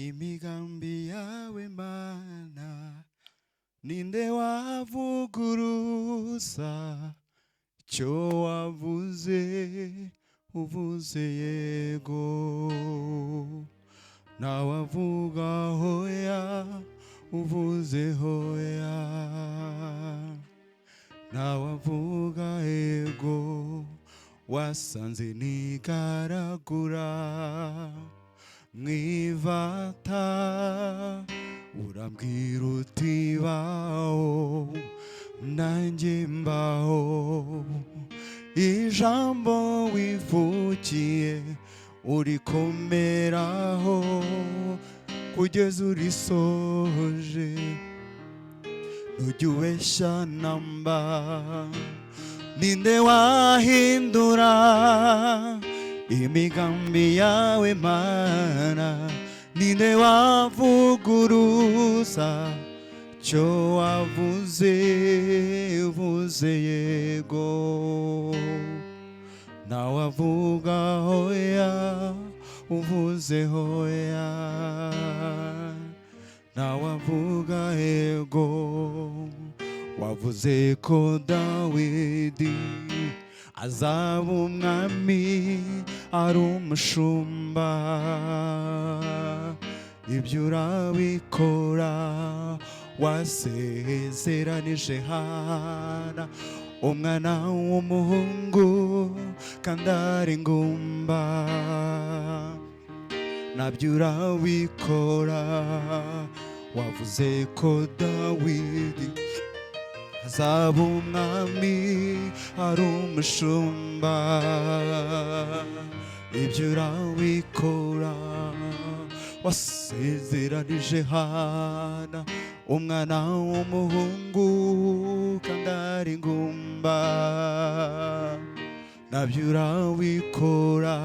imigambi yawe mana ninde wavuguruza icyo wavuze uvuze yego nawavuga hoya uvuze hoya nawavuga yego wasanze nigaragura mw'ifata urambwira uti baho nanjye mbaho ijambo wivugiye urikomeraho kugeza urisoje ntujya ubeshya namba ninde wahindura imigambi yawe mana ninde wavuguruza icyo wavuze uvuze yego nawavuga hoya uvuze hoya nawavuga yego wavuze ko Dawidi azaba umwami ari umushumba ibyo urabikora wasezeranije Hana umwana w'umuhungu kandi ari ingumba nabyo urabikora wavuze ko Dawidi azaba umwami ari umushumba ibyo urabikora wasezeranije Hana umwana w'umuhungu kandi ari ingumba nabyo urabikora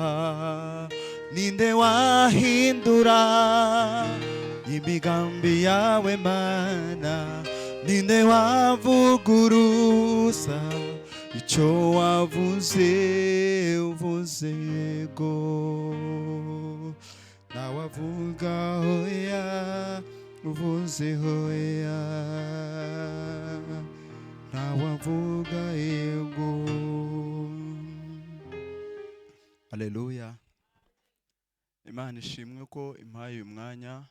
ninde wahindura imigambi yawe mana ninde wavuguruza icyo wavuze uvuze yego nawavuga hoya uvuze hoya nawavuga yego. Haleluya. Imana ishimwe ko impaye uyu mwanya.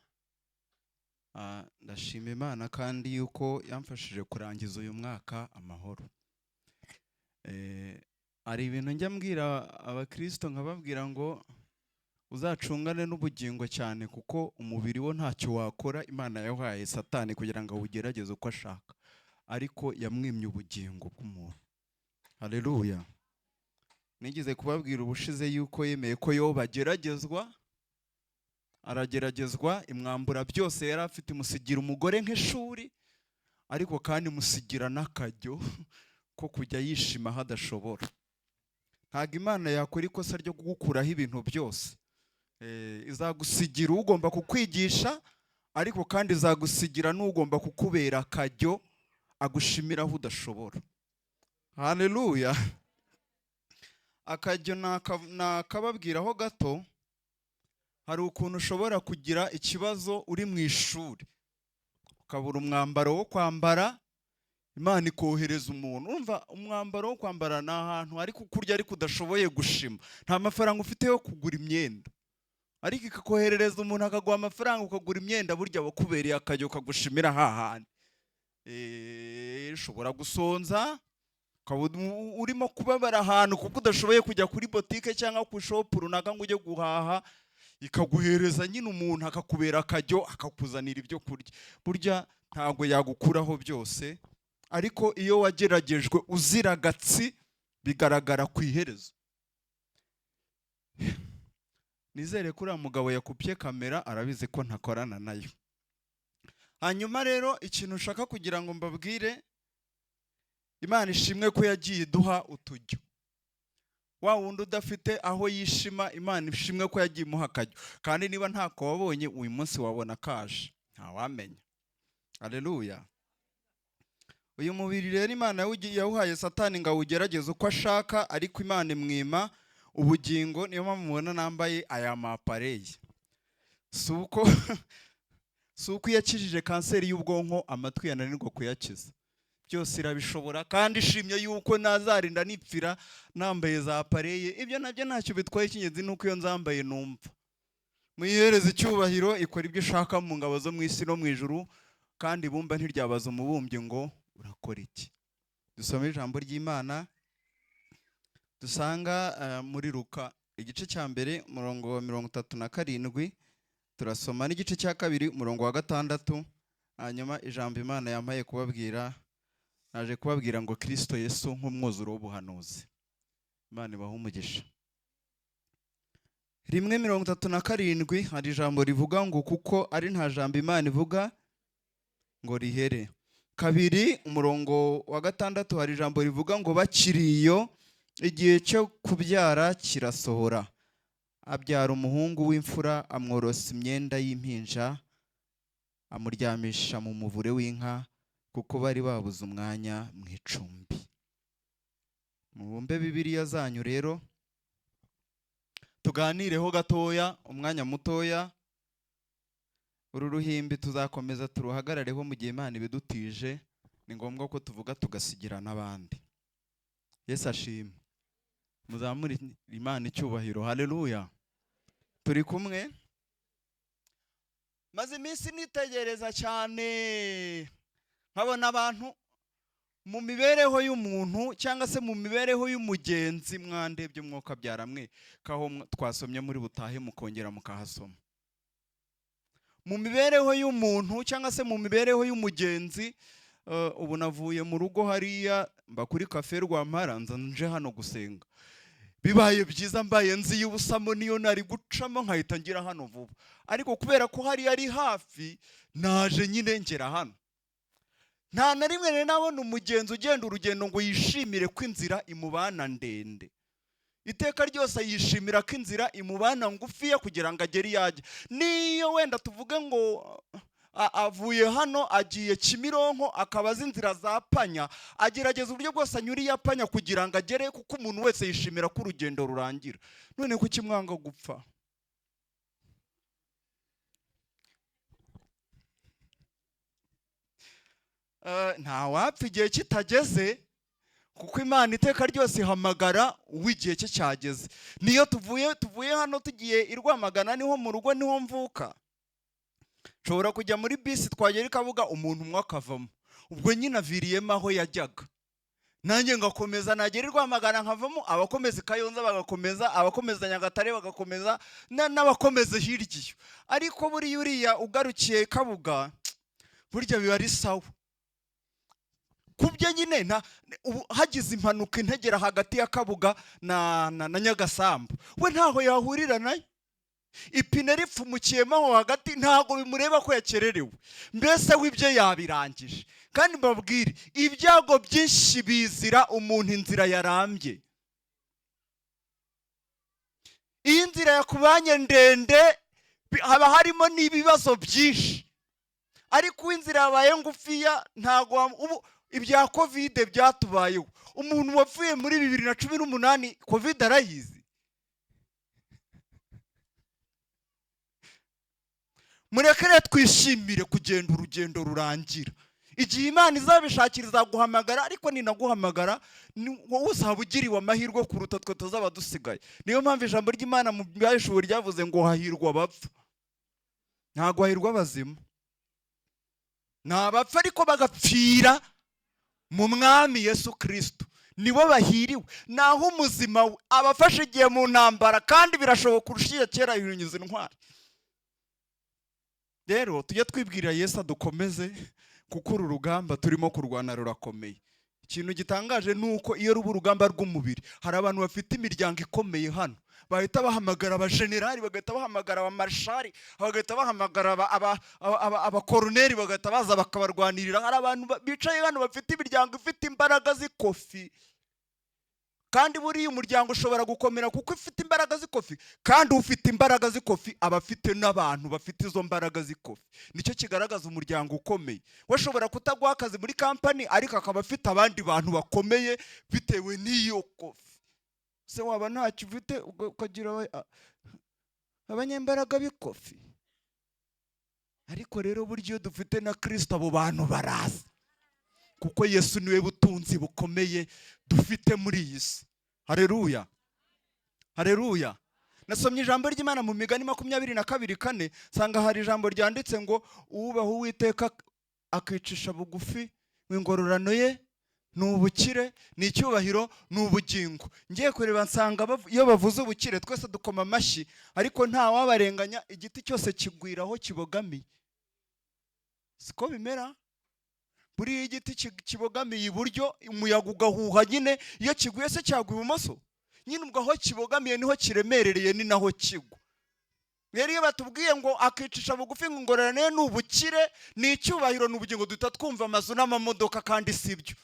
Ndashima Imana kandi yuko yamfashije kurangiza uyu mwaka amahoro. Ari ibintu njya mbwira abakristo nkababwira ngo uzacungane n'ubugingo cyane kuko umubiri wo ntacyo wakora. Imana yahaye Satani kugira ngo awugerageze uko ashaka, ariko yamwimye ubugingo bw'umuntu. Haleluya. Nigeze kubabwira ubushize yuko yemeye ko yo bageragezwa, arageragezwa imwambura byose yari afite, imusigira umugore nk'ishuri, ariko kandi musigira n'akajyo ko kujya yishima hadashobora. Ntabwo Imana yakora ikosa ryo kugukuraho ibintu byose. Izagusigira ugomba kukwigisha, ariko kandi izagusigira n'ugomba kukubera akajyo agushimira aho udashobora. Haleluya. Akajyo nakababwiraho gato. Hari ukuntu ushobora kugira ikibazo uri mu ishuri ukabura umwambaro wo kwambara, Imana ikohereza umuntu. Urumva umwambaro wo kwambara ni ahantu ariko kurya ariko udashoboye gushima, nta mafaranga ufite yo kugura imyenda, ariko ikakoherereza umuntu akaguha amafaranga ukagura imyenda. Burya wakubereye akajyo kagushimira hahandi. Ushobora gusonza urimo kubabara ahantu kuko udashoboye kujya kuri botike cyangwa ku shop runaka ngo ujye guhaha, ikaguhereza nyine umuntu akakubera akajyo akakuzanira ibyo kurya. Burya ntabwo yagukuraho byose, ariko iyo wageragejwe uzira gatsi bigaragara ku iherezo. Nizere ko uriya mugabo yakupye kamera arabizi ko ntakorana nayo. Hanyuma rero ikintu ushaka kugira ngo mbabwire, Imana ishimwe ko yagiye duha utujyo. Wa wundi udafite aho yishima, Imana ishimwe ko yagiye muha akajyo. Kandi niba ntako wabonye uyu munsi wabona kaje, ntawamenya. Haleluya. Uyu mubiri rero Imana yawuhaye Satani ngo awugerageze uko ashaka, ariko Imana imwima ubugingo. Niyo mpamvu mubona nambaye aya mapareye. suko suko yakijije kanseri y'ubwonko amatwi yananirwa kuyakiza. Byose irabishobora kandi ishimye yuko nazarinda nipfira nambaye za pareye. Ibyo nabyo ntacyo bitwaye, ikingenzi nuko iyo nzambaye numva. Muyihereze icyubahiro, ikora ibyo ishaka mu ngabo zo mu isi no mu ijuru, kandi bumba ntiryabaza umubumbyi ngo urakora iki. Dusome ijambo ry'Imana dusanga muri Luka igice cya mbere umurongo wa 37, turasoma n'igice cya kabiri umurongo wa 6. Hanyuma ijambo Imana yampaye kubabwira, naje kubabwira ngo Kristo Yesu nk'umwuzuro w'ubuhanuzi. Imana ibahe umugisha. 1:37 hari ijambo rivuga ngo kuko ari nta jambo Imana ivuga ngo rihere. 2 umurongo wa 6 hari ijambo rivuga ngo bakiriyo igihe cyo kubyara kirasohora, abyara umuhungu w'imfura, amworosa imyenda y'impinja, amuryamisha mu muvure w'inka, kuko bari babuze umwanya mu icumbi. Mubumbe Bibiliya zanyu rero tuganireho gatoya, umwanya mutoya. Uru ruhimbi tuzakomeza turuhagarareho mu gihe Imana ibidutije. Ni ngombwa ko tuvuga tugasigira n'abandi. Yesu ashimwe. Muzamure Imana icyubahiro. Haleluya. Turi kumwe. Maze iminsi nitegereza cyane, nkabona abantu mu mibereho y'umuntu cyangwa se mu mibereho y'umugenzi. Mwandebye mwuka byaramwe kaho twasomye muri butahe mukongera mukahasoma. Mu mibereho y'umuntu cyangwa se mu mibereho y'umugenzi, ubu navuye mu rugo hariya mba kuri cafe Rwampara, nje hano gusenga. Bibaye byiza mbaye nzi y'ubusamo niyo nari gucamo nkahita ngira hano vuba, ariko kubera ko hari ari hafi naje nyine ngera hano. Nta na rimwe rero nabona umugenzi ugenda urugendo ngo yishimire ko inzira imubana ndende. Iteka ryose yishimira ko inzira imubana ngufiya kugira ngo agere yajya. Niyo wenda tuvuge ngo avuye hano agiye Kimironko akaba azi inzira za Panya, agerageza uburyo bwose anyuriye Panya kugira ngo agere, kuko umuntu wese yishimira ko urugendo rurangira. None kuki mwanga gupfa? Nta wapfa igihe kitageze, kuko Imana iteka ryose ihamagara uw'igihe cye cyageze. Niyo tuvuye hano tugiye i Rwamagana, niho mu rugo niho mvuka. Nshobora kujya muri bisi twagera ikavuga umuntu umwe akavamo, ubwo nyine aviriyemo aho yajyaga. Nanjye ngakomeza nagera i Rwamagana nkavamo, abakomeza Kayonza bagakomeza, abakomeza Nyagatare bagakomeza, n'abakomeza hirya iyo. Ariko buriya uriya ugarukiye Kabuga burya biba ari sawa. Kubye nyine hagize impanuka integera hagati ya Kabuga na Nyagasambu, we ntaho yahurira nayo. Ipine ripfumukiyemo aho hagati ntago bimureba ko yakererewe, mbese w'ibyo yabirangije. Kandi mbabwire, ibyago byinshi bizira umuntu inzira yarambye. Iyi nzira yakubanye ndende haba harimo n'ibibazo byinshi, ariko inzira yabaye ngufiya ntago. Ubu ibya Covid byatubayeho, umuntu wapfuye muri 2018 Covid arayizi. Murekere twishimire kugenda urugendo rurangira. Igihe Imana izabishakira izaguhamagara, ariko ninaguhamagara wowe uzaba ugiriwe amahirwe kuruta twe tuzaba dusigaye. Niyo mpamvu ijambo ry'Imana mu byashuri ryavuze ngo hahirwa abapfa, ntago hahirwa abazima. Nabapfa ariko bagapfira mu Mwami Yesu Kristo, nibo bahiriwe. Naho umuzima we abafashe igihe mu ntambara, kandi birashoboka kurushiya kera yunyuze intwari. Rero tujye twibwirira Yesu adukomeze, kuko uru rugamba turimo kurwana rurakomeye. Ikintu gitangaje nuko iyo ruba urugamba rw'umubiri, hari abantu bafite imiryango ikomeye hano, bahita bahamagara abajenerali, bagahita bahamagara abamarshali, bagahita bahamagara abakoroneri, bagahita baza bakabarwanirira. Hari abantu bicaye hano bafite imiryango ifite imbaraga z'ikofi, kandi buriya umuryango ushobora gukomera kuko ufite imbaraga z'ikofi, kandi ufite imbaraga z'ikofi aba afite n'abantu bafite izo mbaraga z'ikofi. Nicyo kigaragaza umuryango ukomeye. Washobora kutaguha akazi muri kampani, ariko akaba afite abandi bantu bakomeye bitewe n'iyo kofi. Se waba ntacyo ufite ukagira abanyembaraga b'ikofi? ariko rero buryo dufite na Kristo abo bantu baraza, kuko Yesu niwe butunzi bukomeye dufite muri iyi si. Haleluya, haleluya. Nasomye ijambo ry'Imana mu Migani 22:4, sanga hari ijambo ryanditse ngo ubaha Uwiteka akicisha bugufi, ingororano ye n'ubukire, n'icyubahiro n'ubugingo. Ngiye kureba nsanga iyo bavuze ubukire twese dukoma amashyi, ariko nta wabarenganya, igiti cyose kigwiraho kibogamiye. Siko bimera? Buri igiti kibogamiye iburyo umuyaga ugahuha, nyine iyo kiguye se cyagwa ibumoso, nyine ubwo aho kibogamiye niho kiremerereye, ni naho kigwa. Rero iyo batubwiye ngo akicisha bugufi, ingororano ye n'ubukire, n'icyubahiro n'ubugingo, duhita twumva amazu n'amamodoka, kandi sibyo.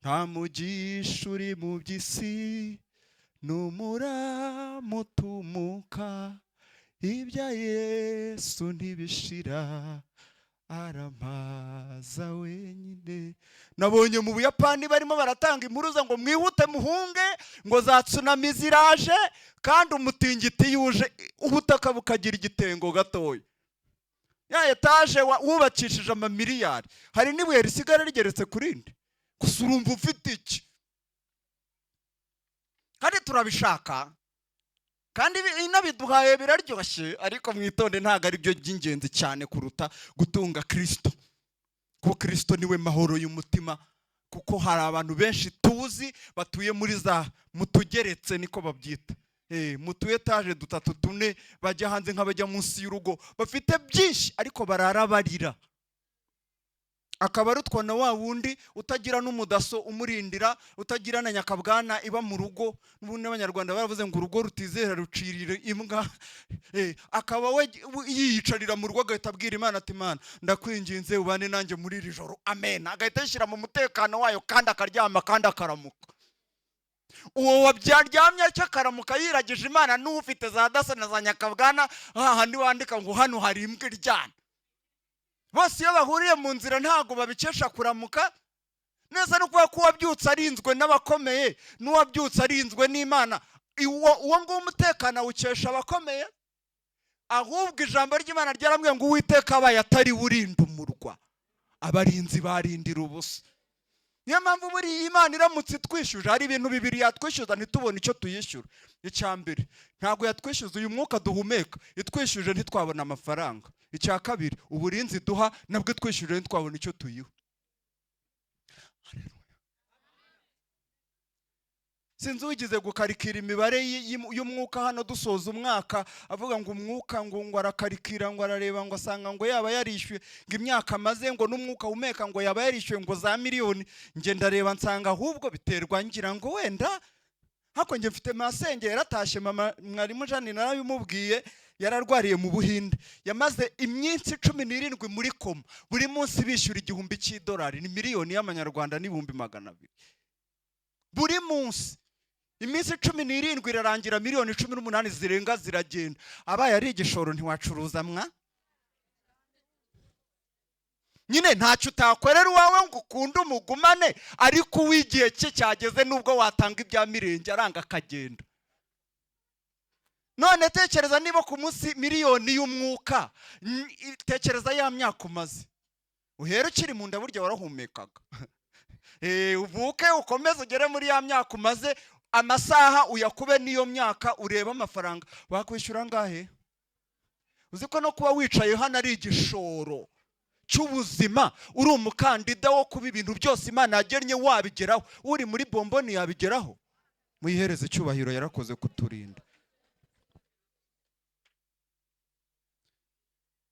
Nta mugisha uri mu by'isi n'umurama utumuka, ibya Yesu ntibishira, aramaza wenyine. Nabonye mu Buyapani barimo baratanga impuruza ngo mwihute muhunge, ngo za tsunami ziraje, kandi umutingiti yuje ubutaka bukagira igitengo gatoya. Ya etaje wubakishije amamiliyari, hari n'ibuye risigara rigeretse kurindi, gusa urumva ufite iki? Kandi turabishaka, kandi inabiduhaye biraryoshye, ariko mwitonde ntago ari byo by'ingenzi cyane kuruta gutunga Kristo. Kuko Kristo niwe mahoro y'umutima, kuko hari abantu benshi tuzi batuye muri za mutugeretse, niko babyita, mutu etaje 3 4, bajya hanze nk'abajya munsi y'urugo, bafite byinshi ariko barara barira. Akaba rutwa na wa wundi utagira n'umudaso umurindira, utagira na nyakabwana iba mu rugo. N'ubundi abanyarwanda baravuze ngo urugo rutizera rucirira imbwa. Akaba we yiyicarira mu rugo, agahita abwira Imana ati Imana ndakwinginze ubane nanjye muri iri joro, amen. Agahita yishyira mu mutekano wayo, kandi akaryama, kandi akaramuka. Uwo wabyaryamye cyakaramuka yiragije Imana, n'ufite za dasa na za nyakabwana, hahandi wandika ngo hano hari imbwa iryana. Bose iyo bahuriye mu nzira ntago babikesha kuramuka neza, no kuba ko wabyutse arinzwe n'abakomeye, n'uwabyutse arinzwe n'Imana. Uwo ngo umutekano ukesha abakomeye, ahubwo ijambo ry'Imana ryaramwe ngo Uwiteka abaye atari urinda umurwa, abarinzi barindira ubusa. Niyo mpamvu buri Imana iramutse itwishyuje, hari ibintu bibiri yatwishyuza ntitubone icyo tuyishyura. Icya mbere, ntago yatwishyuza uyu mwuka duhumeka, itwishyuje ntitwabona amafaranga. Icya kabiri, uburinzi duha nabwo itwishyuje ntitwabona icyo tuyiha. Sinzi ugize gukarikira imibare y'umwuka hano dusoza umwaka, avuga ngo umwuka ngo arakarikira, ngo arareba, ngo asanga ngo yaba yarishyuye, ngo imyaka maze, ngo n'umwuka humeka ngo yaba yarishyuye ngo za miliyoni. Nge ndareba nsanga ahubwo biterwa, ngira ngo wenda hako nge mfite Amasengesho yaratashye, mama mwarimu Jani narabimubwiye, yararwariye mu Buhinde, yamaze iminsi 17 muri koma, buri munsi bishyura $1,000, ni miliyoni y'amanyarwanda n'ibihumbi 200 buri munsi. Iminsi 17 irarangira, miliyoni 18 zirenga ziragenda. Abaye ari igishoro ntiwacuruza mwa? Nyine ntacyo utakorera uwawe ngo ukunde umugumane, ariko uwigiye cye cyageze nubwo watanga ibya mirenge aranga akagenda. None tekereza niba ku munsi miliyoni y'umwuka, tekereza ya myaka umaze. Uhera ukiri mu nda burya warahumekaga. Uvuke ukomeze ugere muri ya myaka umaze, amasaha uyakube niyo myaka, ureba amafaranga wakwishyura ngahe? Uzi ko no kuba wicaye hano ari igishoro cy'ubuzima, uri umukandida wo kuba ibintu byose Imana yagennye wabigeraho. Uri muri bomboni yabigeraho. Muyihereze icyubahiro, yarakoze kuturinda.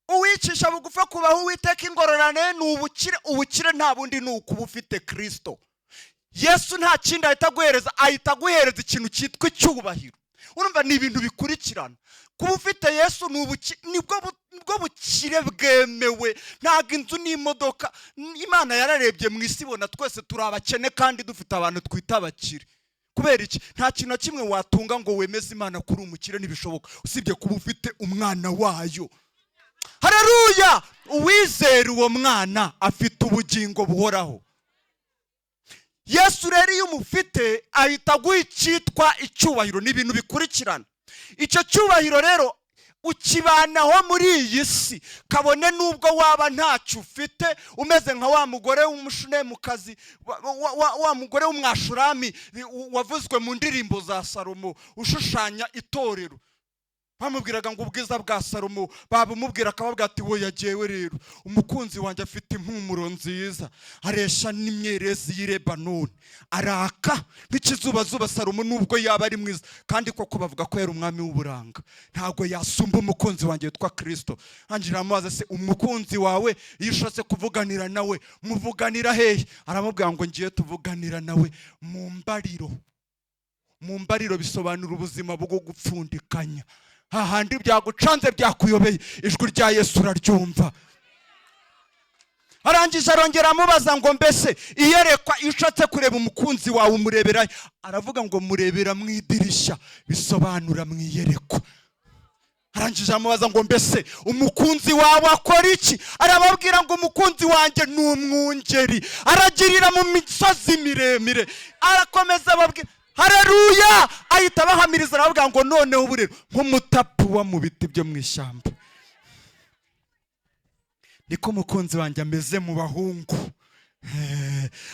Uwicisha bugufa kubaha Uwiteka ingororane n'ubukire. Ubukire nta bundi ni ukuba ufite Kristo. Yesu nta kindi ahita guhereza ikintu cyitwa icyubahiro. Urumva ni ibintu bikurikirana. Kuba ufite Yesu nibwo bukire bwemewe. Ntago inzu n'imodoka. Imana yararebye mu isi ibona twese turi abakene, kandi dufite abantu twita abakire. Kubera iki? Nta kintu na kimwe watunga ngo wemeze Imana kuri umukire, ntibishoboka, usibye kuba ufite umwana wayo. Haleluya! Uwizera uwo mwana afite ubugingo buhoraho. Yesu rero iyo umufite ahita aguha icyitwa icyubahiro. Ni ibintu bikurikirana. Icyo cyubahiro rero ukibanaho muri iyi si, kabone nubwo waba ntacyo ufite, umeze nka wa mugore w'umushunemukazi, wa mugore w'umwashurami wavuzwe mu ndirimbo za Salomo ushushanya itorero. Bamubwiraga ngo ubwiza bwa Salomo, babumubwira akababwira ati we yagewe rero umukunzi wanjye afite impumuro nziza, aresha n'imyerezi y'Ilebanoni, araka nk'ikizubazuba Salomo nubwo yaba ari mwiza, kandi koko bavuga ko yari umwami w'uburanga, ntabwo yasumba umukunzi wanjye witwa Kristo. Angira amazi se umukunzi wawe iyo ushatse kuvuganira nawe muvuganira hehe? Aramubwira ngo ngiye tuvuganira nawe mu mbariro. Mu mbariro bisobanura ubuzima bwo gupfundikanya, hahandi byagucanze byakuyobeye ijwi rya Yesu uraryumva. Arangije arongera amubaza ngo mbese iyerekwa iyo ushatse kureba umukunzi wawe umurebera? Aravuga ngo murebera mu idirishya, bisobanura mu iyerekwa. Arangije amubaza ngo mbese umukunzi wawe akora iki? Arababwira ngo umukunzi wanjye ni umwungeri, aragirira mu misozi miremire. Arakomeza ababwira haleluya, ahita bahamiriza aravuga ngo noneho ubu rero nk'umutapu wa mu biti byo mu ishyamba niko umukunzi wanjye ameze mu bahungu.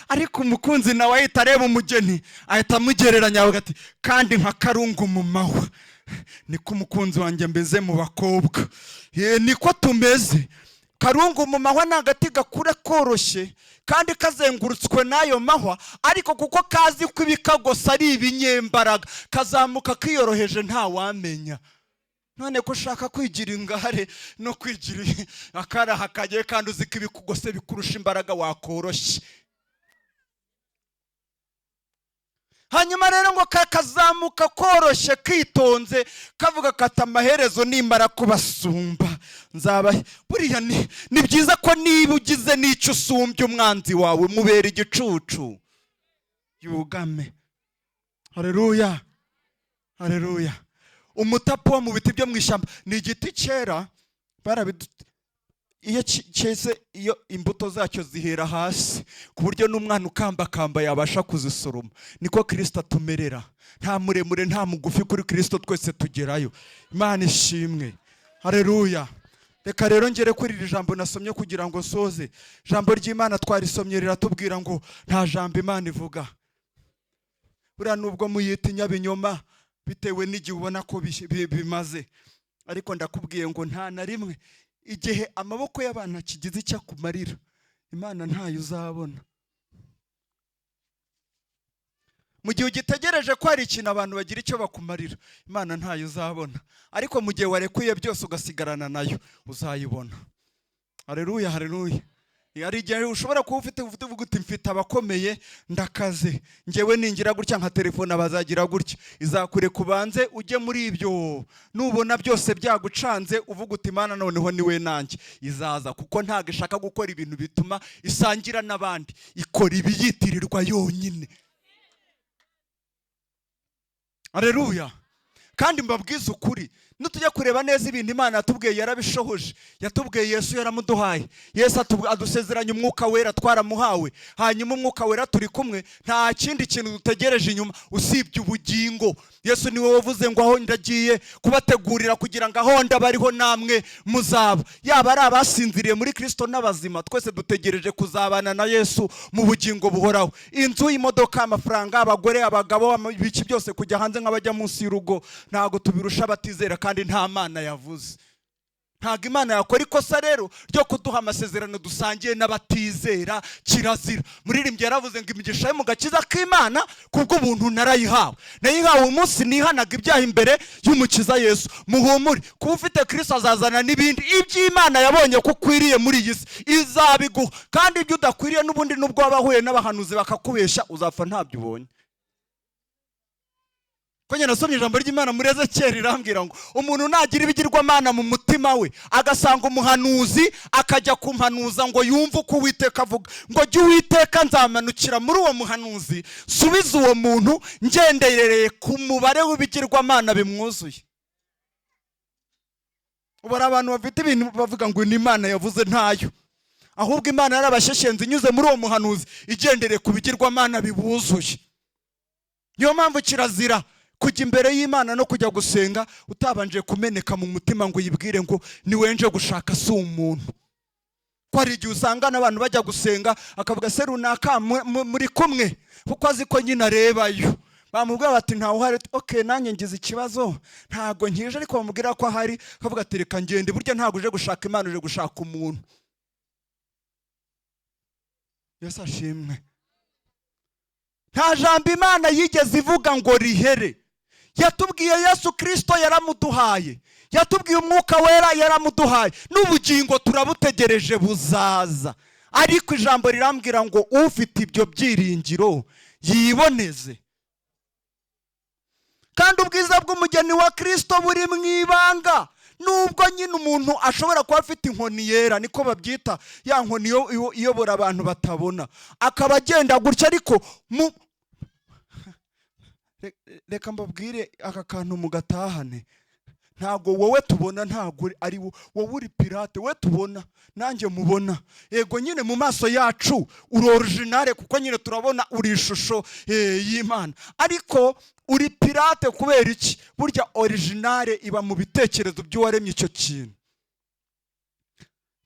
Ariko umukunzi nawe ahita areba umugeni, ahita amugereranya ati kandi nka karungu mu mahwa, niko umukunzi wanjye ameze mu bakobwa. Niko tumeze. Karungu mu mahwa ni agati gakura koroshye kandi kazengurutswe n'ayo mahwa, ariko kuko kazi ko ibikagosa ari ibinyembaraga kazamuka kiyoroheje nta wamenya. None ko ushaka kwigira ingare no kwigira akaraha kagiye kandi uzi ko ibikugose bikurusha imbaraga wakoroshye. Hanyuma rero ngo kakazamuka koroshye kitonze kavuga kata amaherezo nimara kubasumba nzaba. Buriya ni byiza ko niba ugize n'icyo usumbye umwanzi wawe mubera igicucu yugame. Haleluya, haleluya. Umutapu wo mu biti byo mu ishyamba ni igiti cyera, iyo cyeze iyo imbuto zacyo zihera hasi ku buryo n'umwana ukambakamba yabasha kuzisoroma. Niko Kristo atumerera, nta muremure nta mugufi, kuri Kristo twese tugerayo. Imana ishimwe, haleluya. Reka rero ngere kuri iri jambo nasomye kugira ngo soze. Jambo ry'Imana twarisomye riratubwira ngo nta jambo Imana ivuga. Buriya nubwo muyita inyabinyoma bitewe n'igihe ubona ko bimaze, ariko ndakubwiye ngo nta na rimwe igihe amaboko y'abantu kigize icyo akumarira Imana ntayo uzabona. Mu gihe ugitegereje ko hari ikintu abantu bagira icyo bakumarira Imana ntayo uzabona, ariko mu gihe warekuye byose ugasigarana nayo uzayibona. Haleluya, haleluya. Hari igihe ushobora kuba ufite uvuga uti mfite abakomeye ndakaze, ngewe ningira gutya nka telefone bazagira gutya, izakure kubanze ujye muri ibyo. Nubona byose byagucanze uvuga uti Imana noneho niwe nanjye, izaza kuko ntago ishaka gukora ibintu bituma isangira n'abandi, ikora ibiyitirirwa yonyine. Haleluya. Kandi mbabwiza ukuri, nutujya kureba neza ibintu Imana yatubwiye yarabishohoje. Yatubwiye Yesu yaramuduhaye. Yesu adusezeranya umwuka wera twaramuhawe. Hanyuma umwuka wera turi kumwe, nta kindi kintu dutegereje inyuma usibye ubugingo. Yesu niwe wavuze ngo aho ndagiye kubategurira kugira ngo aho ndabariho namwe muzaba. Yaba ari abasinziriye muri Kristo n'abazima, twese dutegereje kuzabana na Yesu mu bugingo buhoraho. Inzu, imodoka, amafaranga, abagore, abagabo, ibiki byose kujya hanze nk'abajya munsi y'urugo, ntago tubirusha abatizera kandi nta Mana yavuze. Ntago Imana yakora ikosa rero ryo kuduha amasezerano dusangiye n'abatizera kirazira. Muririmbyi yaravuze ngo imigisha yo mu gakiza k'Imana kubwo ubuntu narayihawe. Nayihawe umunsi nihanaga ibyaha imbere y'umukiza Yesu. Muhumure, kuba ufite Kristo azazana n'ibindi iby'Imana yabonye ko ukwiriye muri iyi si izabiguha, kandi ibyo udakwiriye n'ubundi nubwo wabahuye n'abahanuzi bakakubesha uzapfa ntabyo ubonye. Kwenye nasomye ijambo ry'Imana muri Ezekiyeli irambwira ngo umuntu nagira ibigirwamana mu mutima we agasanga umuhanuzi akajya kumpanuza ngo yumve uko Uwiteka avuga, ngo jya Uwiteka nzamanukira muri uwo muhanuzi subiza uwo muntu ngenderereye ku mubare w'ibigirwamana bimwuzuye. Ubara abantu bafite ibintu bavuga ngo ni Imana yavuze ntayo, ahubwo Imana yarabasheshenze inyuze muri uwo muhanuzi igendereye ku bigirwamana bibuzuye. Niyo mpamvu kirazira kujya imbere y'Imana no kujya gusenga utabanje kumeneka mu mutima ngo yibwire ngo niwe nje gushaka si umuntu. Ko hari igihe usanga n'abantu bajya gusenga akavuga se runaka muri kumwe kuko azi ko nyine arebayo. Bamubwira bati ntawe uhari, okay nanjye ngize ikibazo ntago nkije, ariko bamubwira ko ahari akavuga ati reka ngende, burya ntago uje gushaka Imana, uje gushaka umuntu. Yesu ashimwe. Nta jambo Imana yigeze ivuga ngo rihere. Yatubwiye Yesu Kristo yaramuduhaye, yatubwiye Umwuka Wera yaramuduhaye, n'ubugingo turabutegereje buzaza. Ariko ijambo rirambwira ngo ufite ibyo byiringiro yiboneze. Kandi ubwiza bw'umugeni wa Kristo buri mu ibanga. Nubwo nyine umuntu ashobora kuba afite inkoni yera, niko babyita, ya nkoni iyobora abantu batabona, akaba agenda gutya, ariko reka mbabwire aka kantu mugatahane. Ntago wowe tubona, ntago ari wowe uri pirate, we tubona nanjye mubona. Yego nyine mu maso yacu uri original, kuko nyine turabona uri ishusho y'Imana, ariko uri pirate kubera iki? Burya original iba mu bitekerezo by'uwaremye icyo kintu.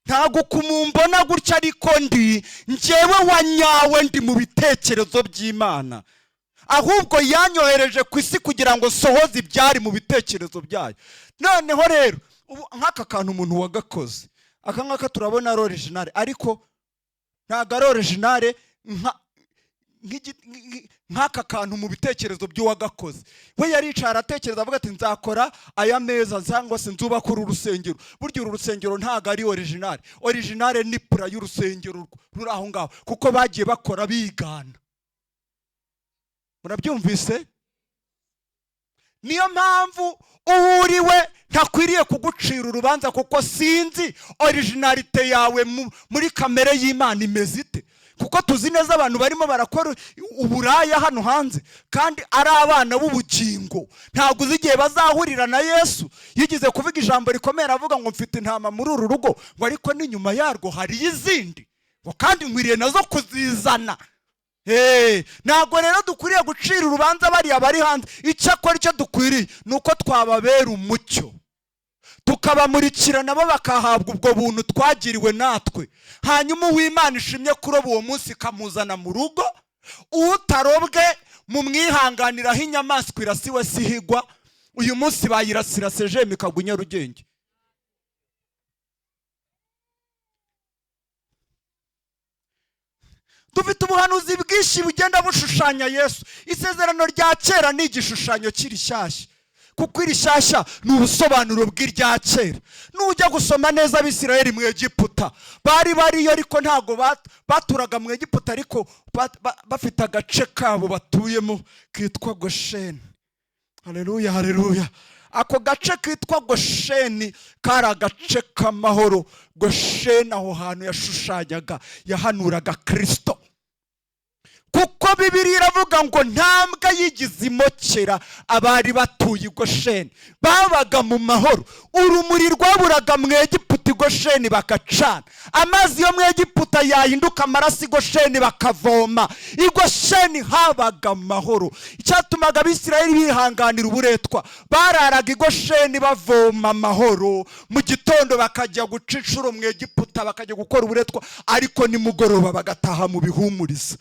Ntago kumumbona gutya, ariko ndi njyewe wanyawe, ndi mu bitekerezo by'Imana. Ahubwo yanyohereje ku isi kugira ngo sohoze ibyari mu bitekerezo byayo. Noneho rero nk'aka kantu umuntu wagakoze, aka ngaka turabona ari original, ariko ntago ari original nk'aka kantu mu bitekerezo by'uwagakoze. We yaricara aratekereza avuga ati nzakora aya meza cyangwa se nzubaka uru rusengero. Burya uru rusengero ntago ari original. Original ni pura y'urusengero ruri aho ngaho, kuko bagiye bakora bigana. Murabyumvise? Niyo mpamvu uriwe ntakwiriye kugucira urubanza, kuko sinzi originalite yawe muri kamere y'Imana imeze ite. Kuko tuzi neza abantu barimo barakora uburaya hano hanze, kandi ari abana b'ubugingo. Ntabwo uzi igihe bazahurira na Yesu. Yigize kuvuga ijambo rikomeye avuga ngo mfite intama muri uru rugo, ngo ariko n'inyuma yarwo hari izindi, ngo kandi nkwiriye nazo kuzizana. Ntabwo rero dukwiriye gucira urubanza bariya bari hanze. Icyakora icyo dukwiriye nuko twababera umucyo, tukabamurikira nabo bakahabwa ubwo buntu twagiriwe natwe. Hanyuma uw'Imana ishimye kuroba uwo munsi ikamuzana mu rugo. Utarobwe mu mwihanganiraho inyamaswa irasiwe sihigwa. Uyu munsi bayirasira Segem ikagwa Nyarugenge. Dufite ubuhanuzi bwinshi bugenda bushushanya Yesu. Isezerano rya kera ni igishushanyo cy'irishashya, kuko irishashya ni ubusobanuro bw'irya kera. Nujya gusoma neza Abisirayeli mu Egiputa bariyo, ariko ntago baturaga mu Egiputa, ariko bafite agace kabo batuyemo kitwa Gosheni. Haleluya, haleluya. Ako gace kitwa Gosheni kari agace k'amahoro. Gosheni aho hantu yashushanyaga, yahanuraga Kristo. Kuko Bibiliya iravuga ngo ntambwa yigize imokera abari batuye Gosheni babaga mu mahoro. Urumuri rwaburaga mu Egiputa, Gosheni bakacana. Amazi yo mu Egiputa yahinduka amaraso, Gosheni bakavoma. Gosheni habaga amahoro. Icyatumaga Abisirayeli bihanganira uburetwa, bararaga Gosheni bavoma amahoro. Mu gitondo bakajya guca inshuro mu Egiputa, bakajya gukora uburetwa, ariko nimugoroba bagataha mu bihumuriza.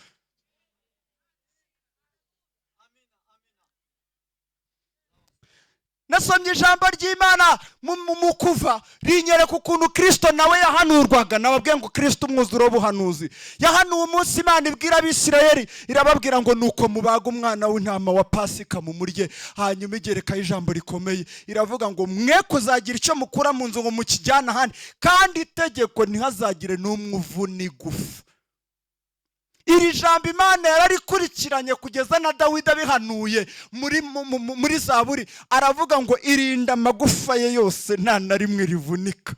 Nasomye ijambo ry'Imana mu kuva rinyereka ukuntu Kristo nawe yahanurwaga. Nababwiye ngo Kristo umwuzuro w'ubuhanuzi. Yahanuye umunsi Imana ibwira Abisirayeli, irababwira ngo nuko mubaga umwana w'intama wa Pasika mu murye. Hanyuma igerekaho ijambo rikomeye, iravuga ngo mwe kuzagira icyo mukura mu nzu ngo mukijyana ahandi, kandi itegeko ntihazagire n'umwe uvuna igufa. Iri jambo Imana yararikurikiranye kugeza na Dawidi abihanuye muri Zaburi. Aravuga ngo irinda amagufa ye yose nta na rimwe rivunika.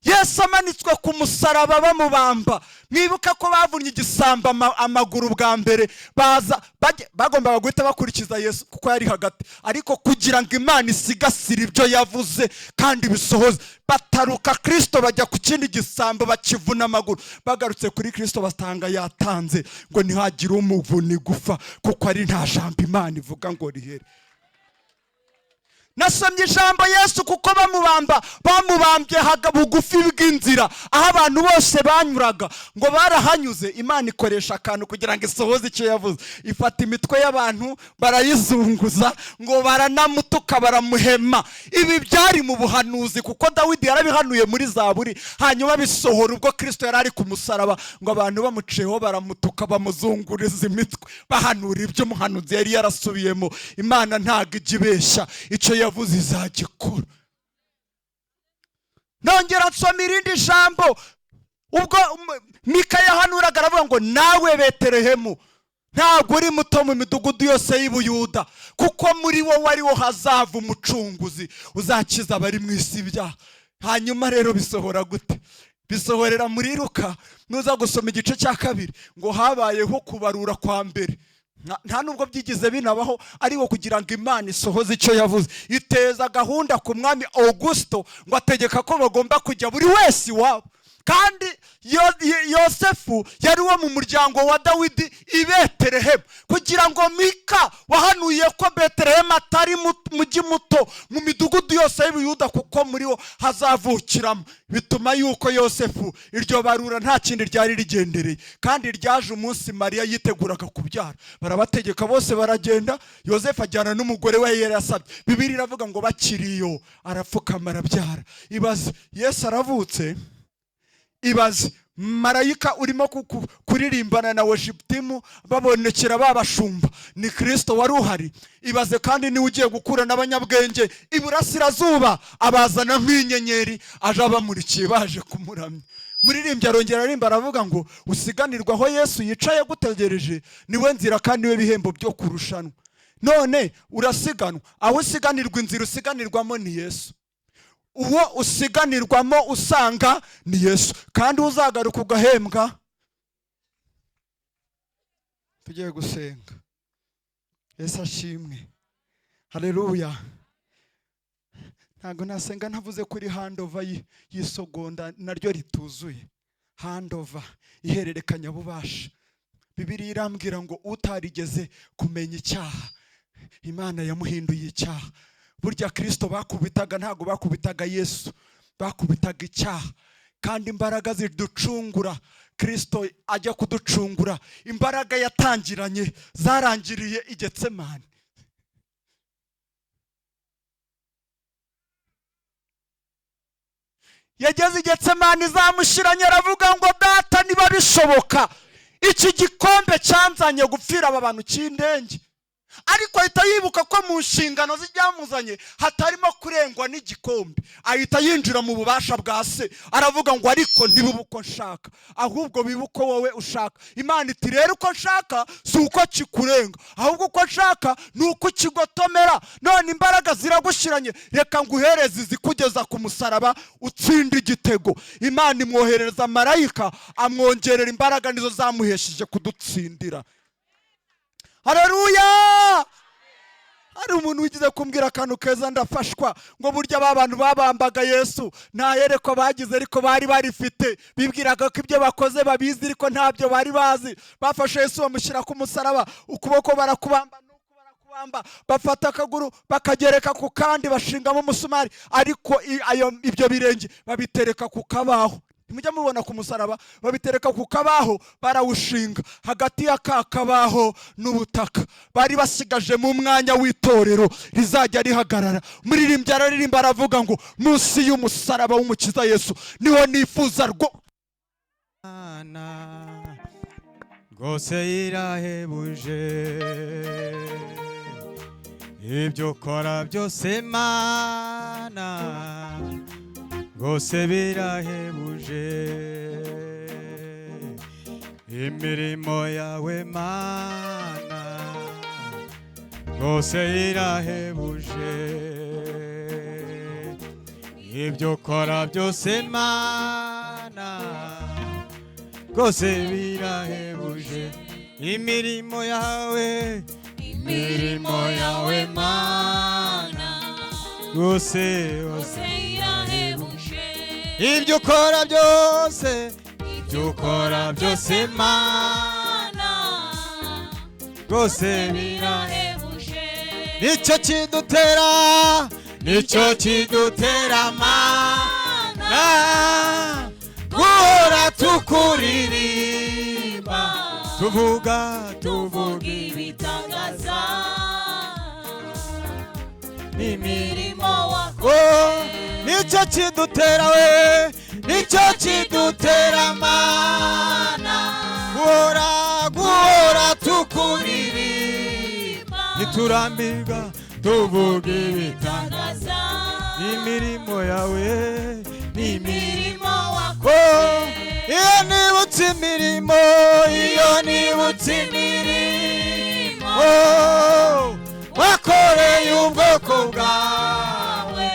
Yesu amanitswe ku musaraba bamubamba. Mwibuka ko bavunnye igisamba amaguru bwa mbere, bagombaga guhita bakurikiza Yesu kuko yari hagati. Ariko kugira ngo Imana isigasire ibyo yavuze kandi bisohoze, bataruka Kristo bajya ku kindi gisambo bakivuna amaguru. Bagarutse kuri Kristo basanga yatanze ngo ntihagire umuvuna igufa, kuko ari nta jambo Imana ivuga ngo rihere. nasomye ijambo Yesu kuko bamubambye bugufi bw'inzira aho abantu bose banyuraga ngo barahanyuze. Imana ikoresha akantu kugira ngo isohoze icyo yavuze. Ifata imitwe y'abantu barayizunguza ngo baranamutuka baramuhema. Ibi byari mu buhanuzi kuko Dawidi yarabihanuye muri Zaburi, hanyuma bisohora ubwo Kristo yari ari ku musaraba ngo abantu bamuceho baramutuka bamuzunguriza imitwe bahanura ibyo umuhanuzi yari yarasubiyemo. Imana ntago ijibesha, icyo yavuze izagikora. Nongera nsoma irindi jambo ubwo Mika yahanuraga aravuga ngo nawe Betelehemu ntabwo uri muto mu midugudu yose y'Ubuyuda, kuko muri wowe ariho hazava umucunguzi uzakiza abari mu isi ibyaha. Hanyuma rero bisohora gute? Bisohorera muri Luka, nuza gusoma igice cya 2 ngo habayeho kubarura kwa mbere. Nta nubwo byigize binabaho, ariko kugira ngo Imana isohoze icyo yavuze. Iteza gahunda ku mwami Augusto ngo ategeka ko bagomba kujya buri wese iwabo. Kandi Yosefu yari wo mu muryango wa Dawidi i Betelehemu, kugira ngo Mika wahanuye ko Betelehemu atari mujyi muto mu midugudu yose y'Ubuyuda kuko muri wo hazavukiramo. Bituma yuko Yosefu iryo barura nta kindi ryari rigendereye, kandi ryaje umunsi Mariya yiteguraga kubyara. Barabategeka bose baragenda, Yosefu ajyana n'umugore we yari yasabye. Bibiliya iravuga ngo bakiriyo arapfukama arabyara. Ibaze Yesu aravutse, ibaze marayika urimo kuririmbana na worship team babonekera babashumba, ni Kristo wari uhari. Ibaze kandi ni ugiye gukura n'abanyabwenge iburasirazuba abazana nk'inyenyeri aje abamurikiye baje kumuramya. Muririmbye arongera arimba aravuga ngo usiganirwa aho Yesu yicaye gutegereje, niwe nzira kandi we bihembo byo kurushanwa. None urasiganwa, aho usiganirwa inzira usiganirwamo ni Yesu. Uwo usiganirwamo usanga ni Yesu, kandi uzagaruka ugahembwa. Tugiye gusenga. Yesu ashimwe. Haleluya. Ntago nasenga ntavuze kuri handova yisogonda naryo rituzuye. Handova ihererekanya bubasha. Bibiliya irambwira ngo utarigeze kumenya icyaha Imana yamuhinduye icyaha. Burya Kristo bakubitaga ntago bakubitaga Yesu, bakubitaga icyaha. Kandi imbaraga ziducungura, Kristo ajya kuducungura, imbaraga yatangiranye zarangiriye i Getsemani. Yageze i Getsemani zamushiranye aravuga ngo data niba bishoboka iki gikombe cyanzanye gupfira aba bantu cy'indenge. Ariko ahita yibuka ko mu nshingano zijyamuzanye hatarimo kurengwa n'igikombe. Ahita yinjira mu bubasha bwa se, aravuga ngo ariko ntibibe uko nshaka, ahubwo bibe uko wowe ushaka. Imana iti rero uko nshaka si uko kikurenga, ahubwo uko nshaka ni uko kigotomera. None imbaraga ziragushiranye, reka nguhereze zikugeza ku musaraba utsinda igitego. Imana imwoherereza marayika amwongerera imbaraga nizo zamuhesheje kudutsindira. Haleluya! Hari umuntu wigize kumbwira akantu keza ndafashwa ngo burya abantu babambaga Yesu nta yereko bagize ariko bari barifite. Bibwiraga ko ibyo bakoze babizi ariko ntabyo bari bazi. Bafashe Yesu bamushyira ku musaraba, ukuboko barakubamba nuko barakubamba, bafata akaguru bakagereka ku kandi bashingamo umusumari, ariko ibyo birenge babitereka ku kabaho. Mujya mubona ku musaraba babitereka ku kabaho barawushinga hagati ya kabaho n'ubutaka. Bari basigaje mu mwanya w'itorero rizajya rihagarara. Muririmbyi aririmba aravuga ngo munsi y'umusaraba w'umukiza Yesu niho nifuza rwose irahebuje ibyo ukora byose Mana, rwose birahebuje imirimo yawe Mana, rwose irahebuje ibyo ukora byose Mana, rwose birahebuje imirimo yawe Mana, rwose ibyo ukora byose Mana, rwose birahebuje nicyo kidutera nicyo kidutera mana guhora tukuririmba tuvuga ibitangaza n'imirimo wakoze nicyo kidutera we nicyo kidutera mana guhora tukuririmba ntiturambirwa tuvuga ibitangaza n'imirimo yawe n'imirimo wakoze iyo nibutse imirimo wakoreye ubwoko bwawe